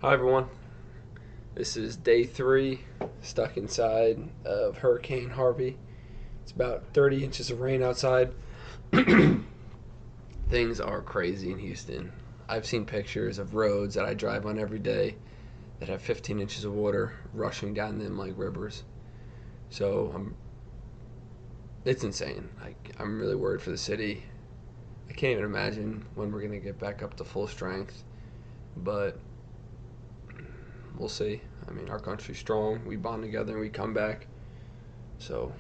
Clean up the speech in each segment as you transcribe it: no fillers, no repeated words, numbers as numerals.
Hi everyone. This is day 3, stuck inside of Hurricane Harvey. It's about 30 inches of rain outside. Things are crazy in Houston. I've seen pictures of roads that I drive on every day that have 15 inches of water rushing down them like rivers. So it's insane. I'm really worried for the city. I can't even imagine when we're gonna get back up to full strength, but we'll see. I mean, our country's strong. We bond together and we come back. So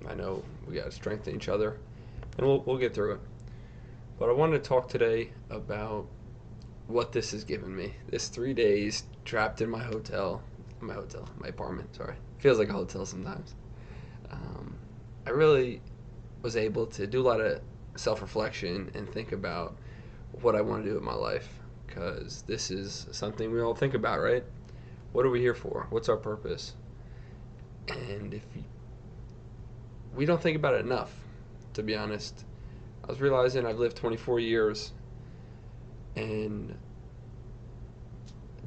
I know we got to strengthen each other, and we'll get through it. But I wanted to talk today about what this has given me. This 3 days trapped in my apartment. Sorry, feels like a hotel sometimes. I really was able to do a lot of self-reflection and think about what I want to do with my life, because this is something we all think about, right? What are we here for? What's our purpose? And if we don't think about it enough, to be honest. I was realizing I've lived 24 years, and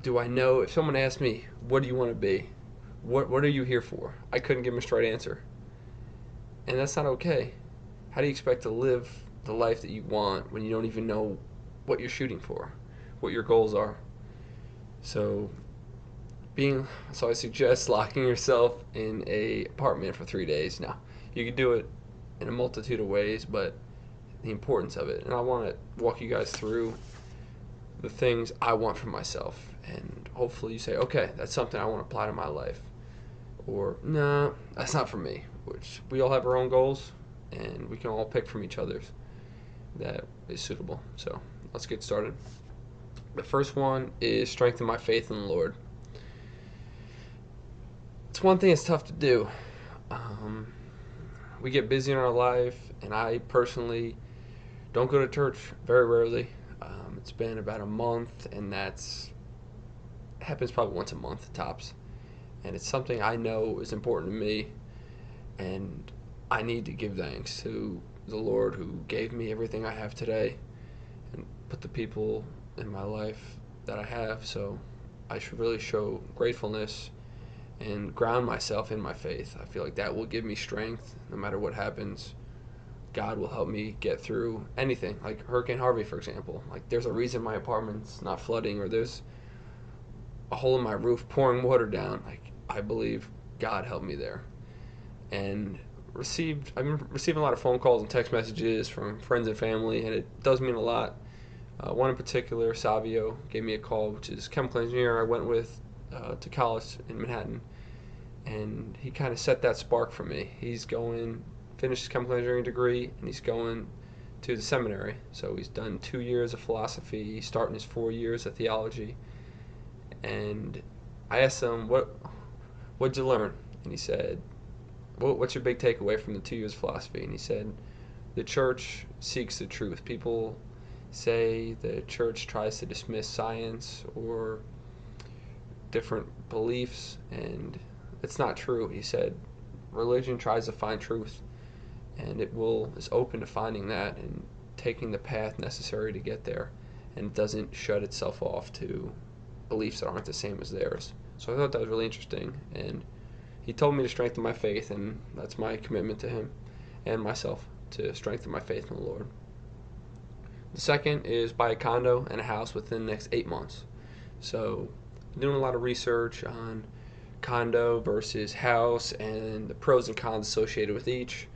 do I know, if someone asked me, what do you want to be? What are you here for? I couldn't give them a straight answer. And that's not okay. How do you expect to live the life that you want when you don't even know what you're shooting for, what your goals are? So I suggest locking yourself in a apartment for 3 days. Now, you can do it in a multitude of ways, but the importance of it. And I want to walk you guys through the things I want for myself. And hopefully you say, okay, that's something I want to apply to my life. Or, nah, that's not for me. Which we all have our own goals, and we can all pick from each other's that is suitable. So let's get started. The first one is strengthen my faith in the Lord. It's one thing that's tough to do. We get busy in our life, and I personally don't go to church very rarely. It's been about a month, and that's happens probably once a month tops. And it's something I know is important to me, and I need to give thanks to the Lord who gave me everything I have today and put the people in my life that I have. So I should really show gratefulness and ground myself in my faith. I feel like that will give me strength no matter what happens. God will help me get through anything, like Hurricane Harvey, for example. Like, there's a reason my apartment's not flooding, or there's a hole in my roof pouring water down. Like, I believe God helped me there. And I've been receiving a lot of phone calls and text messages from friends and family, and it does mean a lot. One in particular, Savio, gave me a call, which is a chemical engineer I went with to college in Manhattan, and he kind of set that spark for me. Finished his chemical engineering degree, and he's going to the seminary. So he's done 2 years of philosophy, he's starting his 4 years of theology. And I asked him, what'd you learn? And he said, what's your big takeaway from the 2 years of philosophy? And he said, the church seeks the truth. People say the church tries to dismiss science or different beliefs, and it's not true. He said, religion tries to find truth, and is open to finding that and taking the path necessary to get there, and it doesn't shut itself off to beliefs that aren't the same as theirs. So I thought that was really interesting, and he told me to strengthen my faith, and that's my commitment to him and myself, to strengthen my faith in the Lord. The second is buy a condo and a house within the next 8 months. So I'm doing a lot of research on condo versus house and the pros and cons associated with each.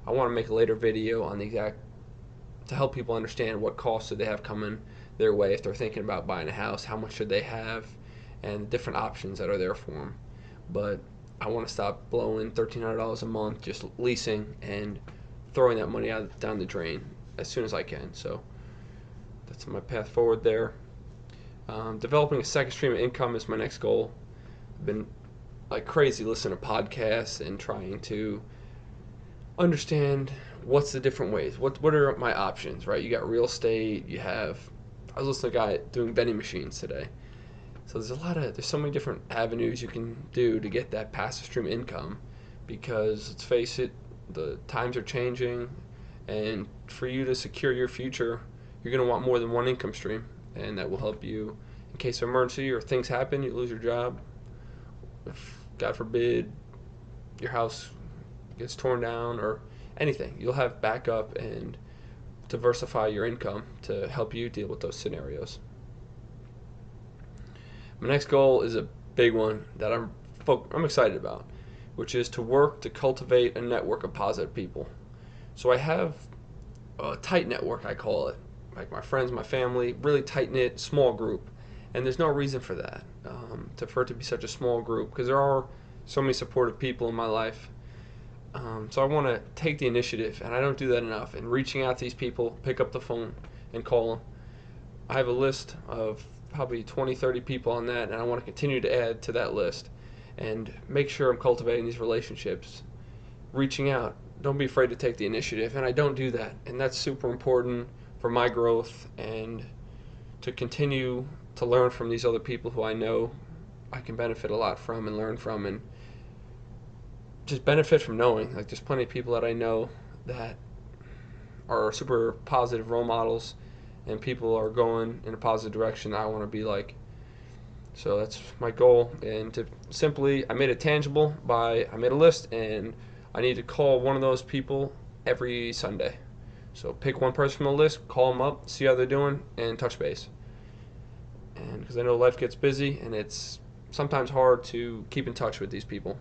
I want to make a later video on to help people understand what costs do they have coming their way if they're thinking about buying a house, how much should they have, and the different options that are there for them. But I want to stop blowing $1,300 a month just leasing and throwing that money down the drain as soon as I can. So that's my path forward there. Developing a second stream of income is my next goal. I've been like crazy listening to podcasts and trying to understand what's the different ways. What are my options, right? You got real estate. I was listening to a guy doing vending machines today. So there's so many different avenues you can do to get that passive stream income, because let's face it, the times are changing, and for you to secure your future, you're going to want more than one income stream, and that will help you in case of emergency or things happen, you lose your job. If, God forbid, your house gets torn down or anything, you'll have backup and diversify your income to help you deal with those scenarios. My next goal is a big one that I'm excited about, which is to work to cultivate a network of positive people. So I have a tight network, I call it, like my friends, my family, really tight knit, small group, and there's no reason for that, for it to be such a small group, because there are so many supportive people in my life. So I want to take the initiative, and I don't do that enough. And reaching out to these people, pick up the phone and call them. I have a list of probably 20, 30 people on that, and I want to continue to add to that list and make sure I'm cultivating these relationships. Reaching out, don't be afraid to take the initiative, and I don't do that, and that's super important for my growth and to continue to learn from these other people who I know I can benefit a lot from and learn from, and just benefit from knowing. Like, there's plenty of people that I know that are super positive role models, and people are going in a positive direction that I want to be like. So that's my goal, and to simply, I made it tangible by, I made a list, and I need to call one of those people every Sunday. So pick one person from the list, call them up, see how they're doing, and touch base. And because I know life gets busy, and it's sometimes hard to keep in touch with these people.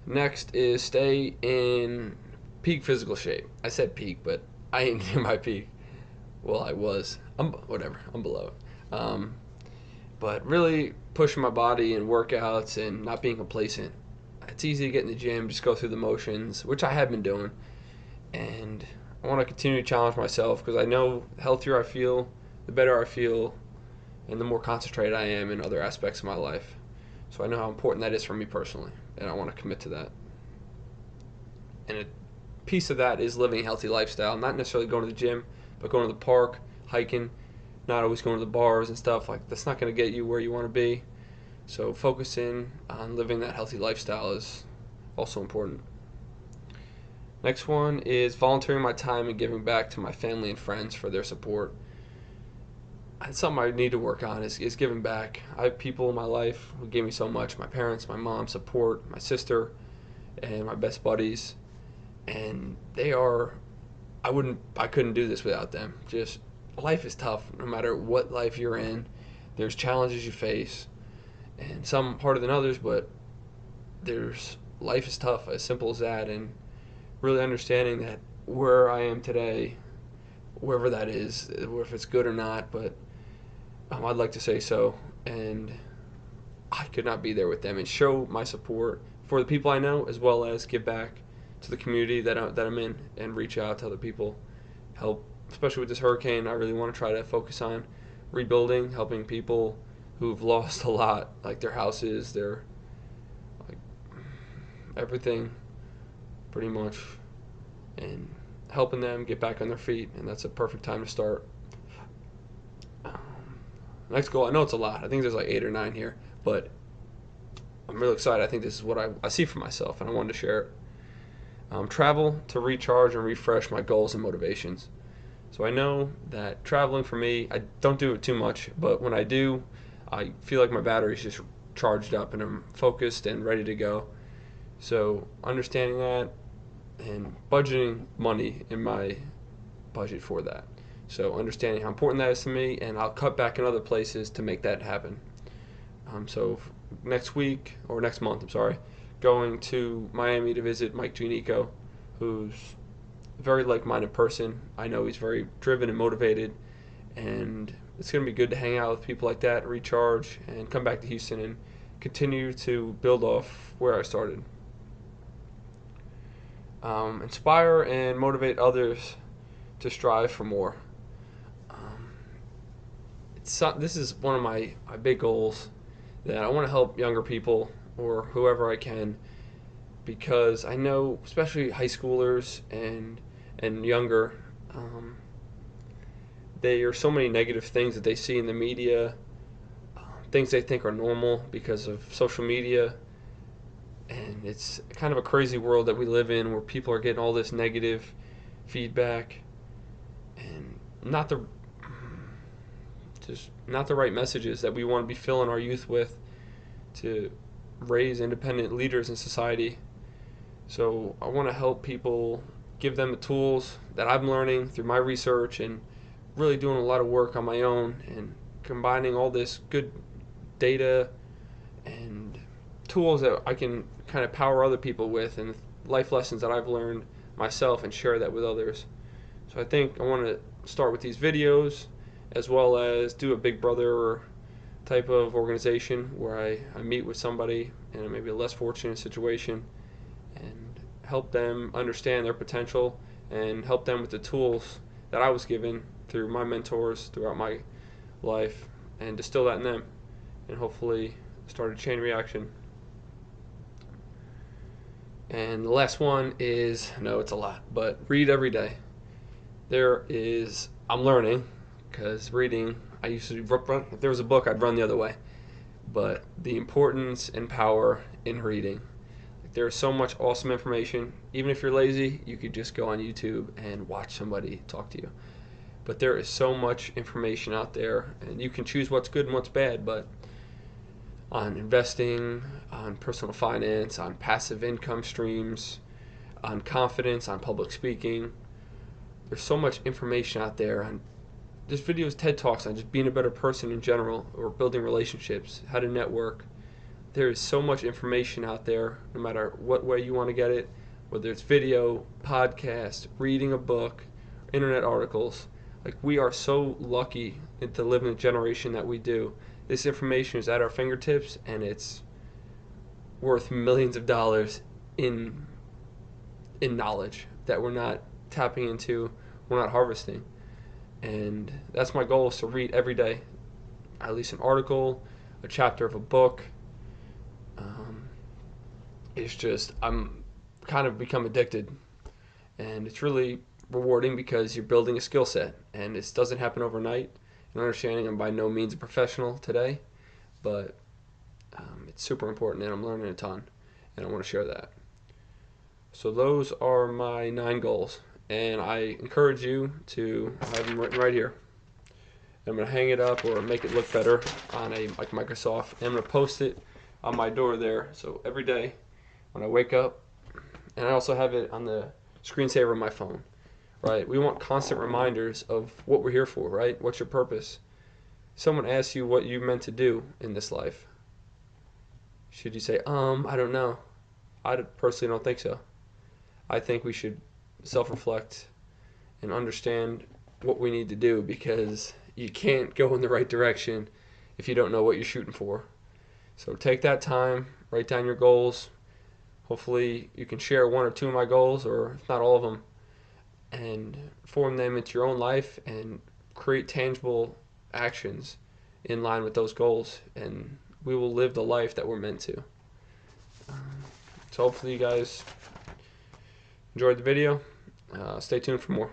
Next is stay in peak physical shape. I said peak, but I ain't near my peak. Well, I was. Whatever. I'm below it. But really pushing my body and workouts and not being complacent. It's easy to get in the gym, just go through the motions, which I have been doing. And I want to continue to challenge myself because I know the healthier I feel, the better I feel, and the more concentrated I am in other aspects of my life. So I know how important that is for me personally, and I want to commit to that. And a piece of that is living a healthy lifestyle, not necessarily going to the gym, but going to the park, hiking, not always going to the bars and stuff. Like, that's not going to get you where you want to be. So focusing on living that healthy lifestyle is also important. Next one is volunteering my time and giving back to my family and friends for their support. It's something I need to work on is giving back. I have people in my life who gave me so much. My parents, my mom, support, my sister, and my best buddies. And I couldn't do this without them. Just, life is tough no matter what life you're in. There's challenges you face, and some harder than others, but life is tough, as simple as that. And really understanding that where I am today, wherever that is, if it's good or not, but I'd like to say so, and I could not be there with them and show my support for the people I know, as well as give back to the community that I'm in and reach out to other people, help, especially with this hurricane. I really want to try to focus on rebuilding, helping people who've lost a lot, like their houses, their, like, everything, pretty much, and helping them get back on their feet, and that's a perfect time to start. Next goal, I know it's a lot. I think there's like 8 or 9 here, but I'm really excited. I think this is what I see for myself, and I wanted to share it. Travel to recharge and refresh my goals and motivations. So I know that traveling for me, I don't do it too much, but when I do, I feel like my battery's just charged up and I'm focused and ready to go. So understanding that and budgeting money in my budget for that. So understanding how important that is to me, and I'll cut back in other places to make that happen. So next week, or next month, I'm sorry, going to Miami to visit Mike Gianico, who's a very like-minded person. I know he's very driven and motivated, and it's going to be good to hang out with people like that, recharge, and come back to Houston and continue to build off where I started. Inspire and motivate others to strive for more. This is one of my big goals, that I want to help younger people or whoever I can, because I know, especially high schoolers and younger, there are so many negative things that they see in the media, things they think are normal because of social media, and it's kind of a crazy world that we live in where people are getting all this negative feedback, and not the just not the right messages that we want to be filling our youth with to raise independent leaders in society. So I want to help people, give them the tools that I'm learning through my research and really doing a lot of work on my own, and combining all this good data and tools that I can kind of power other people with, and life lessons that I've learned myself, and share that with others. So I think I want to start with these videos, as well as do a Big Brother type of organization where I meet with somebody in maybe a less fortunate situation and help them understand their potential and help them with the tools that I was given through my mentors throughout my life, and distill that in them, and hopefully start a chain reaction. And the last one is, no, it's a lot, but read every day. I'm learning, because reading, I used to run, if there was a book, I'd run the other way. But the importance and power in reading. There's so much awesome information. Even if you're lazy, you could just go on YouTube and watch somebody talk to you. But there is so much information out there, and you can choose what's good and what's bad. But on investing, on personal finance, on passive income streams, on confidence, on public speaking, there's so much information out there. On just videos, TED Talks on just being a better person in general, or building relationships, how to network. There is so much information out there, no matter what way you want to get it, whether it's video, podcast, reading a book, internet articles. Like, we are so lucky to live in the generation that we do. This information is at our fingertips, and it's worth millions of dollars in knowledge that we're not tapping into, we're not harvesting. And that's my goal, is to read every day, at least an article, a chapter of a book. It's just, I'm kind of become addicted, and it's really rewarding because you're building a skill set, and this doesn't happen overnight. And understanding, I'm by no means a professional today, but it's super important, and I'm learning a ton, and I want to share that. So those are my 9 goals, and I encourage you to have them written right here. I'm going to hang it up or make it look better on a like Microsoft, and I'm going to post it on my door there. So every day when I wake up, and I also have it on the screensaver of my phone, right? We want constant reminders of what we're here for, right? What's your purpose? Someone asks you what you meant to do in this life. Should you say, I don't know? I personally don't think so. I think we should self-reflect and understand what we need to do, because you can't go in the right direction if you don't know what you're shooting for. So take that time, write down your goals. Hopefully you can share 1 or 2 of my goals, or if not all of them, and form them into your own life and create tangible actions in line with those goals, and we will live the life that we're meant to. So hopefully you guys enjoyed the video. Stay tuned for more.